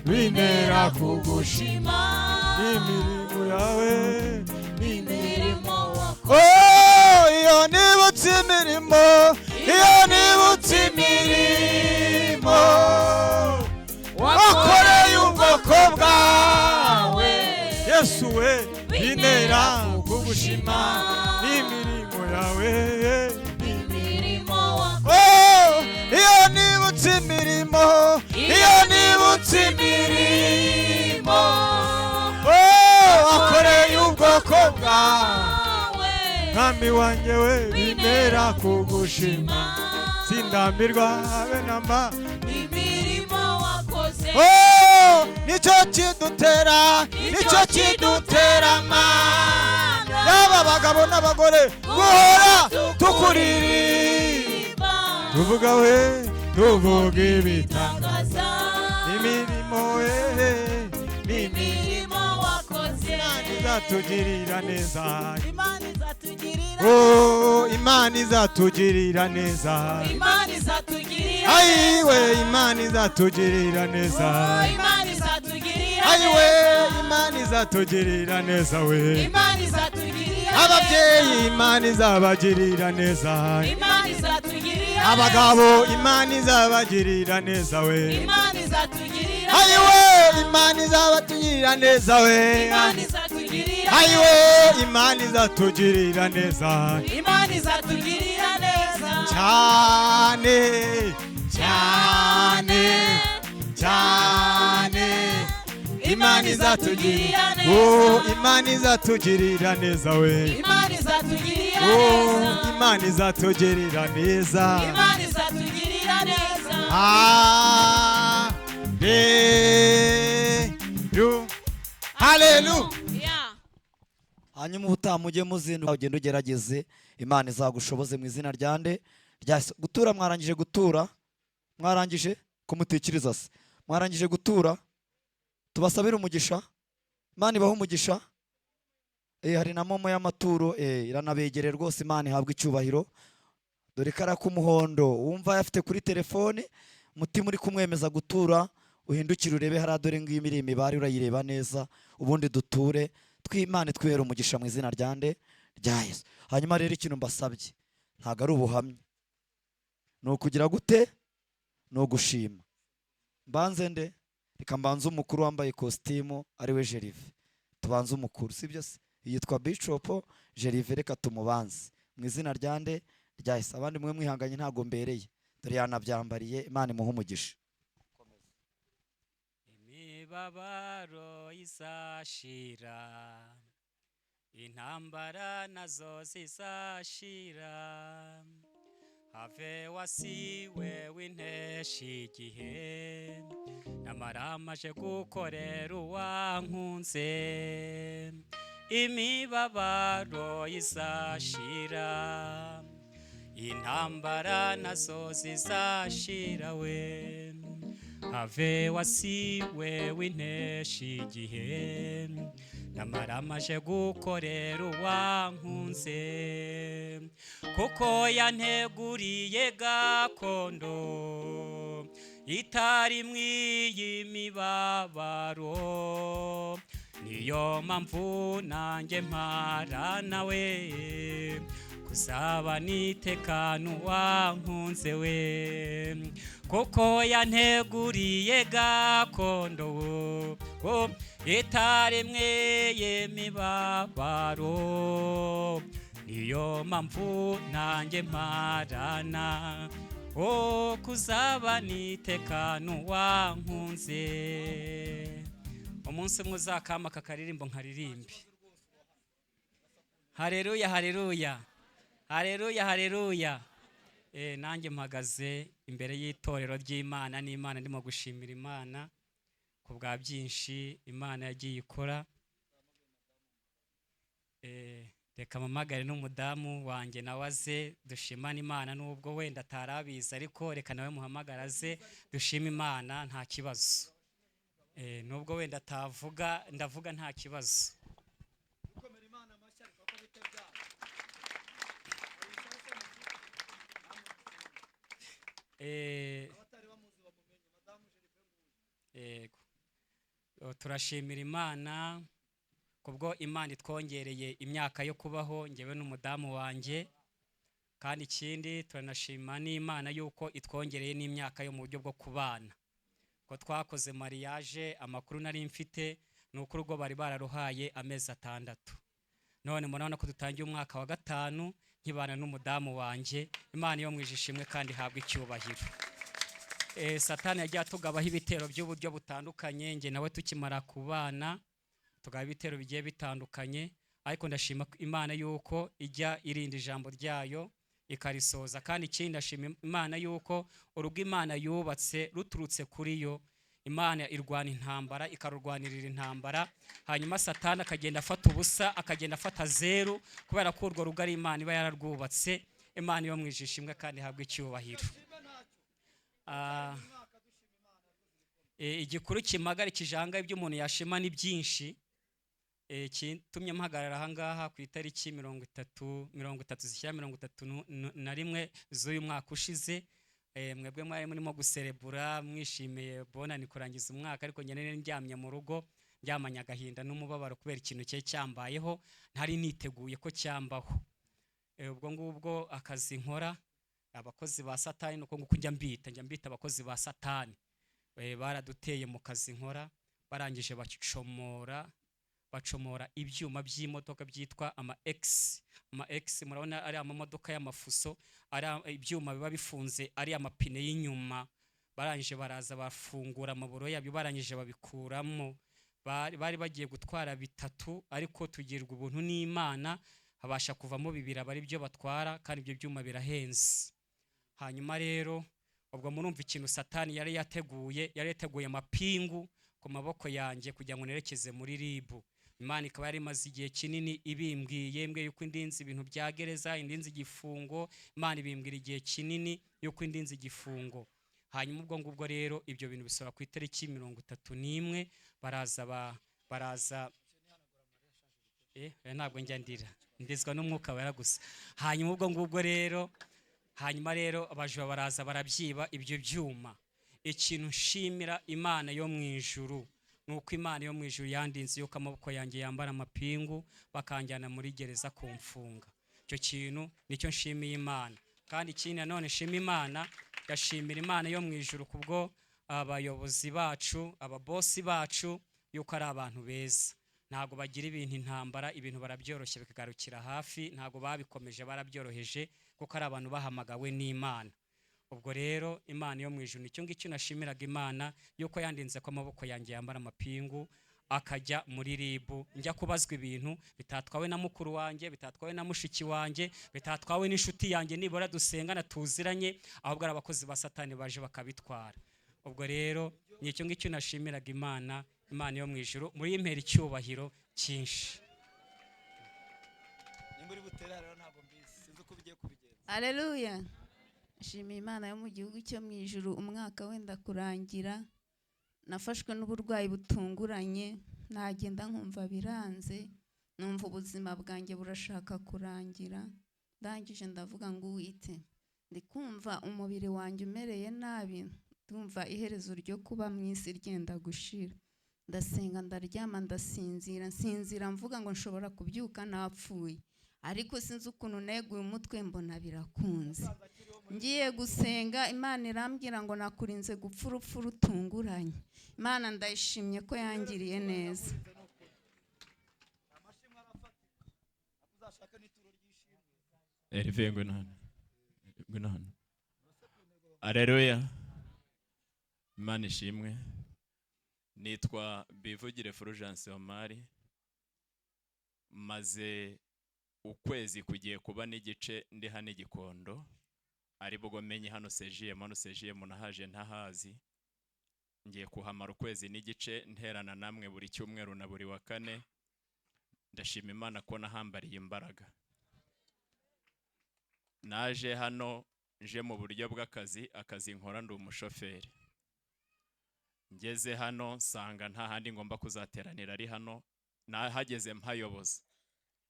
binera kugushima imirimo yawe n'imirimo wakoze iyo nibutse imirimo wakoreye ubwoko bwawe Yesu we binera kugushima imirimo yawe imirimo iyo nibutse imirimo wakoreye ubwoko bwawe mwami wanjye we binera kugushima sindambirwa habe namba imirimo wakoze nicyo kidutera mana yaba abagabo n'abagore guhora tukuririmba tuvuga ibitangaza imirimo wakoze izatugirira neza Imana izatugirira neza ayiwe Imana izatugirira neza ayiwe Imana izatugirira neza we ababyeyi Imana izabagirira neza abagabo Imana izabagirira neza we ayiwe Imana izatugirira neza we ayiwe Imana izatugirira neza cyane Imana izatugirira neza we Imana izatugirira neza Hallelujah. hanyuma ubutaha mujye muzinduka ugenda ugerageze Imana izagushoboze mu izina rya nde gutura mwarangije gutura mwarangije kumutekereza se mwarangije gutura tubasabira umugisha Imana ibaho umugisha hari na momo y'amaturo iranabegere rwose Imana ihabwa icyubahiro dore kara k'umuhondo wumva yafite kuri telefone mutima uri kumwemeza gutura uhindukire urebe hari dore ngimiri imibare urayireba neza ubundi duture tw'Imana twihera umugisha mu izina rya nde rya Yesu hanyuma rero ikintu mbasabye ntago ari ubuhamya no kugira gute no gushima mbanze nde reka mbanze umukuru wambaye costume ari we Jerive tubanze umukuru sibyo se yitwa Bishop Jerive reka tumubanze mu izina rya nde rya Yesu abandi mwe mwihanganye ntago mbereye dore yanabyambariye Imana imuha umugisha imibabaro izashira intambara nazo zizashira have wasiwe w'inteshi igihe namaramaje gukorera uwankunze imibabaro izashira intambara nazo zizashira we have wasiwe w'inteshi igihe namaramaje gukorera uwankunze kuko yanteguriye gakondo itari mw'iyi mibabaro niyo mpamvu nanjye mpara nawe kuzaba nitekano wankunze we kuko yanteguriye gakondo itari mw'iyi mibabaro niyo mpamvu nanjye mparana o kuzaba nitekano wankunze. Umunsi umwe uzakama kakaririmbo nkaririmbe. Haleluya, haleluya, haleluya, haleluya. Nanjye mpagaze imbere y'itorero ry'Imana n'Imana, ndimo gushimira Imana ku bwa byinshi Imana yagiye ikora. Reka mpamagare n'umudamu wanjye nawe aze dushimane Imana, nubwo wenda atarabizi ariko reka nawe muhamagara aze dushime Imana nta kibazo. Nubwo wenda atavuga ndavuga nta kibazo. Turashimira Imana kubwo Imana itwongereye imyaka yo kubaho ngewe n'umudamu wanjye, kandi ikindi turanashima n'Imana yuko itwongereye n'imyaka yo mu buryo bwo kubana. Ko twakoze mariage, amakuru nari mfite nuko urugo bari bararuhaye amezi 6. None murabona ko dutangiye umwaka wa 5 nkibana n'umudamu wanjye. Imana yo mwijishimwe kandi habwa icyubahiro. Satani yagiye atugabaho ibitero by'uburyo butandukanye, nge nawe tukimara kubana tugaba ibitero bigiye bitandukanye, ariko ndashima Imana yuko ijya irinda ijambo ryayo ikarisoza. Kandi ikindi ndashima Imana yuko urugo Imana yubatse ruturutse kuri yo, Imana irwana intambara ikarurwanirira intambara, hanyuma Satani akagenda afata ubusa, akagenda afata zeru, kubera ko urwo rugo ari Imana iba yararwubatse. Imana yo mwijishimwe kandi habwa icyubahiro. Igikuru kimagara kijanga ibyo umuntu yashima ni byinshi. Tumye mpagarara aha ngaha ku itariki 31 z'uyu mwaka ushize. Mwebwe mwari murimo guserebura mwishimiye bona ni kurangiza umwaka, ariko nyene ndyamye mu rugo ryamanya agahinda n'umubabaro kubera ikintu cye cyambayeho ntari niteguye ko cyambaho. Ubwo ngubwo akazi nkora abakozi ba Satani, nuko nguko njya mbita abakozi ba Satani. Baraduteye mu kazi nkora, barangije bacomora ibyuma by'imodoka byitwa ama X. Murabona ari amamodoka y'amafuso, ari ibyuma biba bifunze, ari amapine y'inyuma. Barangije baraza bafungura amaburo yabyo, barangije babikuramo. Bari bagiye gutwara 3, ariko tugirwa ubuntu n'Imana habasha kuvamo 2 bari byo batwara, kandi ibyo byuma birahenze. Hanyuma rero ubwo murumva ikintu Satani yari yateguye amapingu ku maboko yanjye kugira ngo nerekeze muri ribu. Imana ikaba yari maze igihe kinini ibimbwiye yuko indinzi ibintu bya gereza, indinzi igifungo. Imana ibimbwira igihe kinini yuko indinzi igifungo. Hanyuma ubwo ngubwo rero ibyo bintu bisaba ku itariki 31 baraza ntabwo njya ndizwa n'umwuka wera gusa. Hanyuma ubwo ngubwo rero abajura baraza barabyiba ibyo byuma. Ikintu nshimira Imana yo mu ijuru nuko Imana yo mu ijuru yandinze yuko amaboko yanjye yambara amapingu bakanjyana muri gereza kumfunga. Icyo kintu nicyo nshimiye Imana. Kandi ikindi nanone nshima Imana, yashimira Imana yo mu ijuru kubwo abayobozi bacu, ababosi bacu yuko ari abantu beza. Ntago bagira ibintu intambara, ibintu barabyoroshye bikagarukira hafi, ntago babikomeje barabyoroheje kuko ari abantu bahamagawe n'Imana. Ubwo rero Imana yo mu ijuru nicyo ngicyo nashimiraga Imana yuko yandinze ko amaboko yanjye yambara amapingu akajya muri ribu, njya kubazwa ibintu bitatwawe na mukuru wanjye, bitatwawe na mushiki wanjye, bitatwawe n'inshuti yanjye nibora dusengana tuziranye, ahubwo ari abakozi ba Satani baje bakabitwara. Ubwo rero nicyo ngicyo nashimiraga Imana yo mu ijuru, muri impera icyubahiro cyinshi. Haleluya. Nshimiye Imana yo mu gihugu cyo mu ijuru. Umwaka wenda kurangira, nafashwe n'uburwayi butunguranye, nagenda nkumva biranze, numva ubuzima bwanjye burashaka kurangira. Ndangije ndavuga ngo Uwite, ndikumva umubiri wanjye umereye nabi, ndumva iherezo ryo kuba mu isi ryenda gushira. Ndasenga, ndaryama, nsinzira mvuga ngo nshobora kubyuka napfuye, ariko sinzi ukuntu neguye umutwe mbona birakunze. Ngiye gusenga Imana irambwira ngo nakurinze gupfa urupfu rutunguranye. Imana ndayishimye ko yangiriye neza. Ngwino hano. Aleluya. Imana ishimwe. Nitwa Bivugire Fulgence Omari. Maze ukwezi kugiye kuba n'igice ndi hano Gikondo. Ari bugomenye hano Segiem nahaje ntahazi. Ngiye kuhamara ukwezi n'igice nterana namwe buri cyumweru na buri wa kane. Ndashima Imana ko nahambariye imbaraga. Naje hano nje mu buryo bw'akazi, akazi nkora ndi umushoferi. Ngeze hano nsanga nta handi ngomba kuzateranira ari hano, nahageze mpayoboza.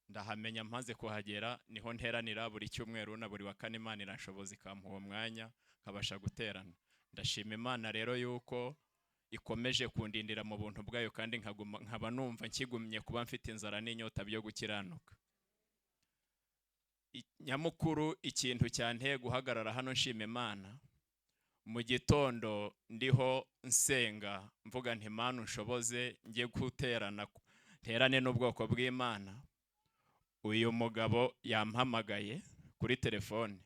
Ndahamenya mpaze kuhagera niho nteranira buri cyumweru na buri wa kane. Imana irashoboza ikampa uwo mwanya nkabasha guterana. Ndashima Imana rero yuko ikomeje kundindira mu buntu bwayo, kandi nkaba numva nkigumye kuba mfite inzara n'inyota byo gukiranuka. Nyamukuru ikintu cyanteye guhagarara hano nshima Imana, mu gitondo ndiho nsenga mvuga nti Mana unshoboze ngiye guterana terane n'ubwoko bw'Imana. Uyu mugabo yampamagaye kuri telefone.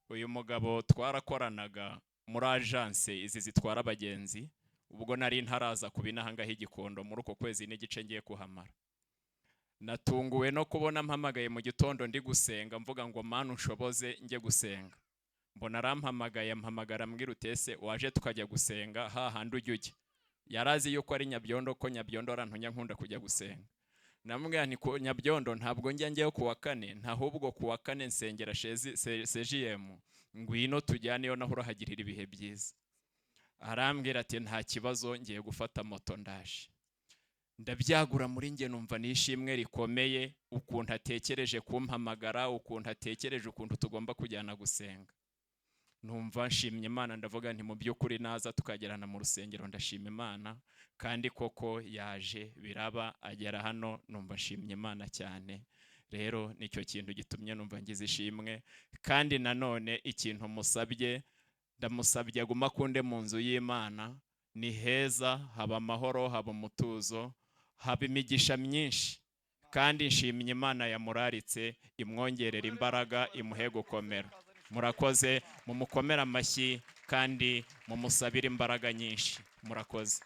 Uyu mugabo twarakoranaga muri agence izi zitwara abagenzi, ubwo nari ntaraza kubinahanga h'Igikondo muri uko kwezi n'igice ngiye kuhamara. Natunguwe no kubona mpamagaye mu gitondo ndi gusenga mvuga ngo Mana unshoboze njye gusenga. Mbona arampamagaye mpamagara mbwira utese waje tukajya gusenga hahandi ujye. Yarazi yuko ari Nyabyondo, ko Nyabyondo arantunya nkunda kujya gusenga. Namubwira nti ko Nyabyondo ntabwo njya ku wa kane, ntahubwo ku wa kane nsengera Segiem, ngwino tujyaneyo naho urahagirira ibihe byiza. Arambwira ati nta kibazo ngiye gufata moto ndaje. Ndabyagura muri nge numva nishimwe rikomeye ukuntu atekereje kumpamagara, ukuntu atekereje ukuntu tugomba kujyana gusenga. Numva nshimye Imana, ndavuga nti mu by'ukuri naza tukagerana mu rusengero. Ndashima Imana kandi koko yaje biraba agera hano. Numva nshimye Imana cyane. Rero nicyo kintu gitumye numva ngize ishimwe. Kandi nanone ikintu musabye, ndamusabye aguma kunde mu nzu y'Imana. Ni heza, haba amahoro, haba umutuzo, haba imigisha myinshi. Kandi nshimye Imana yamuraritse imwongerera imbaraga, imuhe gukomera. Murakoze, mumukomera amashyi kandi mumusabire imbaraga nyinshi. Murakoze.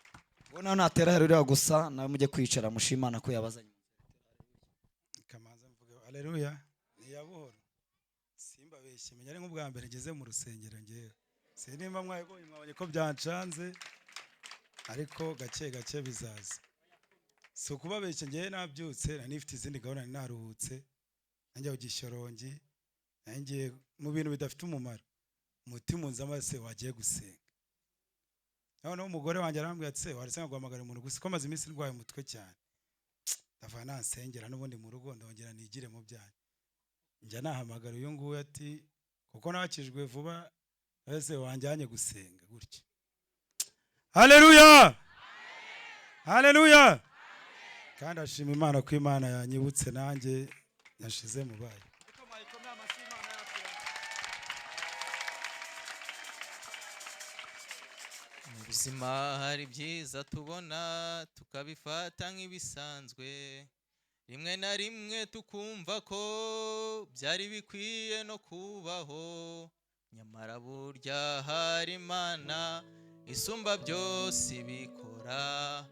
Ubona natera haleluya gusa nawe mujye kwicara mushimana ko yabazanye. Kamanza mvuge haleluya. Niyabuhoro. Simba beshe menya ari nk'ubwa mbere ngeze mu rusengero ngewe. Sinimba mwabonye ko byancanze, ariko gake gake bizaza. So kuba beshe ngewe nabyutse nanifite izindi gahunda naruhutse. Nanjye ugishorongi. Nanjye mu bintu bidafite umumaro. Umutima unzamase wagiye gusenga. Noneho umugore wanjye arambwira ati warisenga guhamagara umuntu gusa ko maze iminsi ndwaye umutwe cyane. Ndava nansengera n'ubundi mu rugo ndongera nigire mu byanyu. Njya nahamagara uyu nguyu ati kuko nakijwe vuba ese wanjyanye gusenga gutya. Haleluya! Haleluya! Kandi ashima Imana ko Imana yanyibutse nanjye yashize mu bayo. Ubuzima hari byiza tubona tukabifata nk'ibisanzwe, rimwe na rimwe tukumva ko byari bikwiye no kubaho, nyamara burya hari Imana isumba byose ibikora,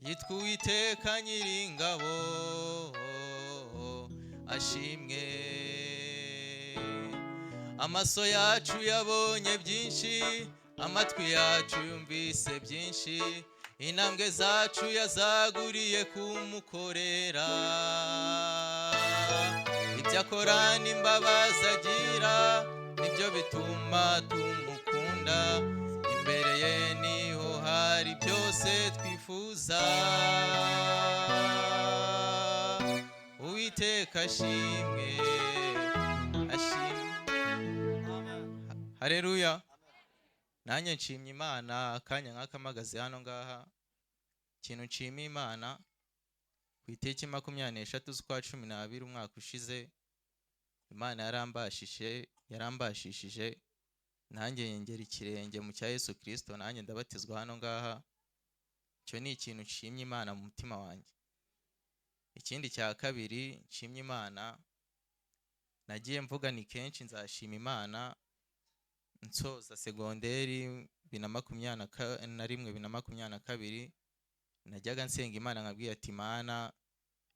yitwa Uwiteka Nyiringabo ashimwe. Amaso yacu yabonye byinshi, amatwi yacu yumvise byinshi, intambwe zacu yazaguriye kumukorera, ibyo akora n'imbabazi agira nibyo bituma tumukunda, imbere ye niho hari byose twifuza. Uwiteka ashimwe, ashimwe. Haleluya. Nanjye nshimye Imana akanya nk'akamagaze hano ngaha. Ikintu nshimye Imana ku itariki 23 z'ukwa 12 umwaka ushize, Imana yarambashishije nanjye yengera ikirenge mu cya Yesu Kristo, nanjye ndabatizwa hano ngaha. Icyo ni ikintu nshimye Imana mu mutima wanjye. Ikindi cya kabiri nshimye Imana, nagiye mvuga ni kenshi nzashima Imana nsoza segonderi 2021 2022 najyaga nsenga Imana nkabwira ati Mana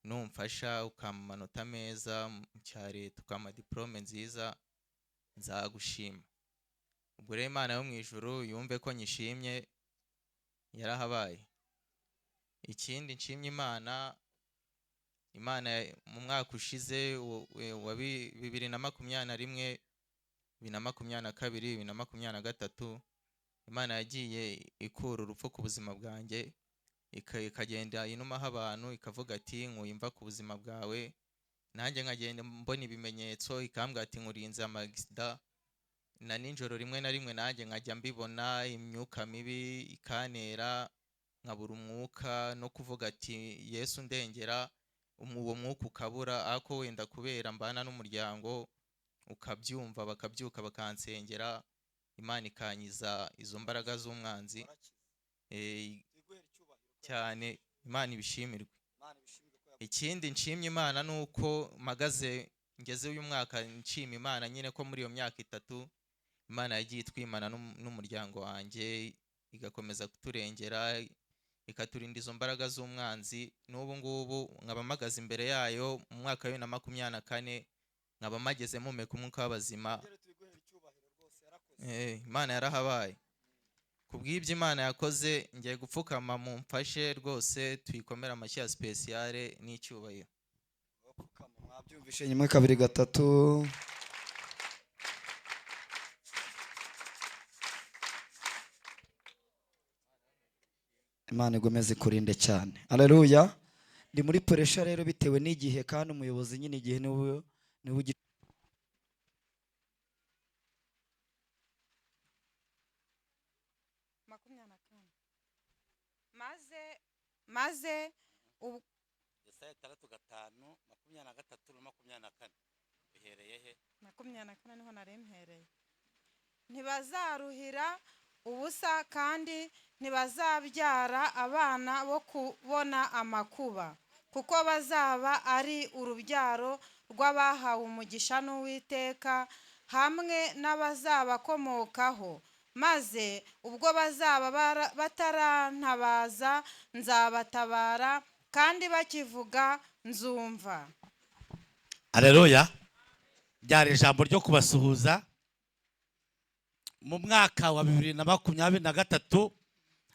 numfasha ukampa amanota meza mu cya leta ukampa diplome nziza nzagushima. Ubwo rero Imana yo mu ijuru yumve ko nyishimye yarahabaye. Ikindi nshimye Imana mu mwaka ushize wa 2021 2022 2023 Imana yagiye ikura urupfu ku buzima bwanjye ikagenda inumaho abantu ikavuga ati nkuyimva ku buzima bwawe, nanjye nkagenda mbona ibimenyetso ikambwira ati nkurinze amagisida, na ninjoro rimwe na rimwe nanjye nkajya mbibona imyuka mibi ikanera nkabura umwuka no kuvuga ati Yesu ndengera, uwo mwuka ukabura, ako wenda kubera mbana n'umuryango ukabyumva bakabyuka bakansengera Imana ikanyiza izo mbaraga z'umwanzi cyane. Imana ibishimirwe. Ikindi nshimye Imana nuko magaze ngeze uyu mwaka nshima Imana nyine ko muri iyo myaka 3 Imana yagiye twimana n'umuryango wanjye igakomeza kuturengera ikaturinda izo mbaraga z'umwanzi. N'ubu ngubu nkaba magaze imbere yayo mu mwaka wa 2024 nkaba mageze mumeka umwuka w'abazima. Imana yarahabaye. Kubw'ibyo Imana yakoze ngiye gupfukama mumfashe rwose tuyikomera amashyi ya speciale n'icyubahiro. Mwabyumvishe nyuma 2 3. Imana igomeze kurinde cyane. Haleluya. Ndi muri pressure rero bitewe n'igihe kandi umuyobozi nyine igihe niwe maze Yesaya 3:5 23 bihereye he? 24 niho naremhereye. Ntibazaruhira ubusa kandi ntibazabyara abana bo kubona amakuba, kuko bazaba ari urubyaro rw'abahawe umugisha n'Uwiteka hamwe n'abazabakomokaho. Maze ubwo bazaba batarantabaza nzabatabara kandi bakivuga nzumva. Haleluya. Byari ijambo ryo kubasuhuza mu mwaka wa 2023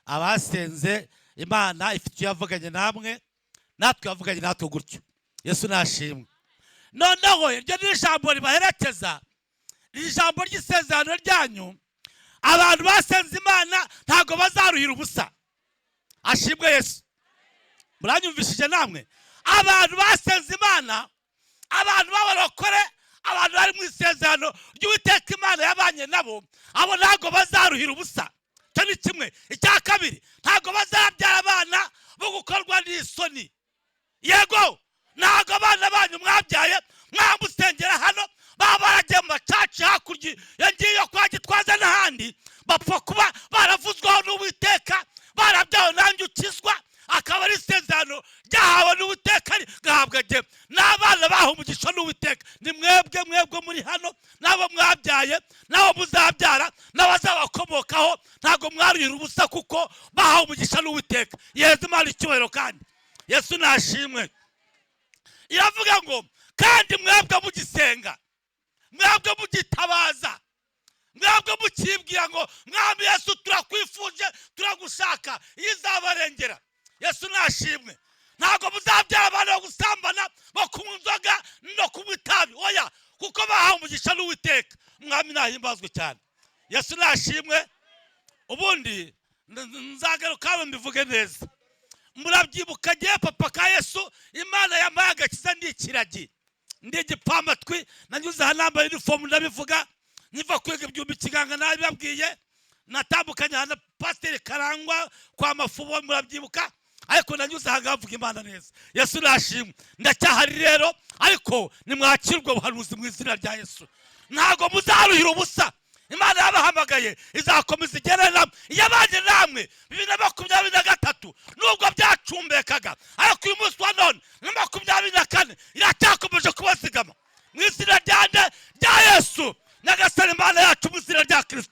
abasenze Imana ifite yavuganye namwe natwe yavuganye natwe gutyo. Yesu nashimwe. Noneho iryo ni ijambo ribaherekeza, ijambo ry'isezerano ryanyu. Abantu basenze Imana ntago bazaruhira ubusa. Ashimwe Yesu. Muranyumvishije namwe? Abantu basenze Imana, abantu b'abarokore, abantu bari mu isezerano ry'Uwiteka Imana yabanye nabo, abo ntago bazaruhira ubusa. Cyo ni kimwe. Icya kabiri, ntago bazabyara abana bo gukorwa n'isoni. Yego, ntago abana banyu mwabyaye mwamusengera hano baragiye mu macaci hakurya yangiye kwa Gitwaza n'ahandi bapfa kuba baravuzwaho n'Uwiteka, barabyawe nanjye ukizwa, akaba ari isezerano ryahawe n'Uwiteka gahabwa je n'abana baho umugisha n'Uwiteka. Ni mwebwe muri hano nabo mwabyaye nabo muzabyara n'abazabakomokaho, ntago mwaruhira ubusa kuko bahawe umugisha n'Uwiteka. Yesu Imana icyubahiro kandi Yesu nashimwe. Iravuga ngo kandi mwebwe mugisenga, mwebwe mugitabaza, mwebwe mukibwira ngo Mwami Yesu turakwifuje turagushaka izabarengera. Yesu nashimwe. Ntago muzabyara abana bo gusambana bo kunywa inzoga no kunywa itabi, oya, kuko bahawe umugisha n'Uwiteka. Mwami nahimbazwe cyane. Yesu nashimwe. Ubundi nzagaruka mbivuge neza. Murabyibuka gihe papa ka Yesu Imana yampaye agakiza ndikiragi ndi gipamatwi nanyuze hanamba uniform ndabivuga niva kwiga ibyumba ikiganga nabibabwiye natambukanye hana pasteur Karangwa kwa Mafubo murabyibuka, ariko nanyuze hangavuga Imana neza. Yesu nashimwe. Ndacyahari rero, ariko nimwakirwa ubuhanuzi mu izina rya Yesu. Ntago muzaruhira ubusa. Imana yabahamagaye izakomeza igerera yabanje namwe 2023 nubwo byacumbekaga, ariko uyu munsi wa none na 2024 iracyakomeje kubazigama mu izina rya Yesu. Nyagasani Imana yacu mu izina rya Kristo.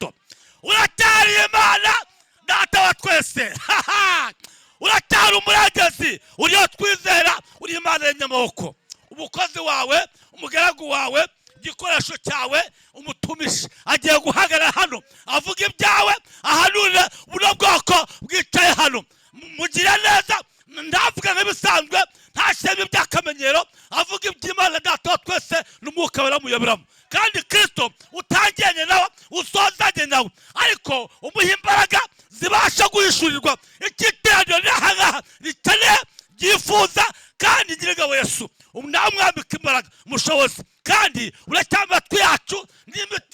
kandi uriyo twizera uri Imana y'amaboko. Umukozi wawe, umugaragu wawe, igikoresho cyawe, umutumishi agiye guhagarara hano avuga ibyawe, ahanura buno bwoko bwicaye hano. Mugire neza, ndavuga nk'ibisanzwe, nta shema by'akamenyero, avuga iby'Imana Data wa twese n'Umwuka Wera muyoboramo. Kandi Kristo utangiranye nawe usozanye nawe, ariko umuha imbaraga zibasha guhishurirwa ikiteraniro n'ahangaha rikeneye ryifuza kandi ngirigabo Yesu umwambika imbaraga mushobozi. Kandi uracyama amatwi yacu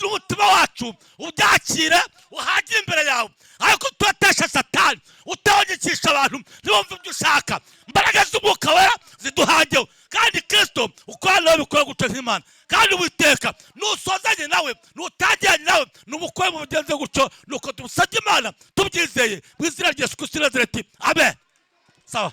n'umutima wacu ubyakire uhagire imbere yawe, ariko turatesha Satani utawanyikisha abantu ntibumve ibyo ushaka. Imbaraga z'Umwuka Wera ziduhangeho, kandi Kristo ukora nawe bikora guca nk'Imana. Kandi Uwiteka nusozanye nawe nutangiranye nawe n'ubukwe mu bigenze gutyo, nuko tubusabye Imana tubyizeye mu izina rya Yesu Kristo. Amen. Sawa.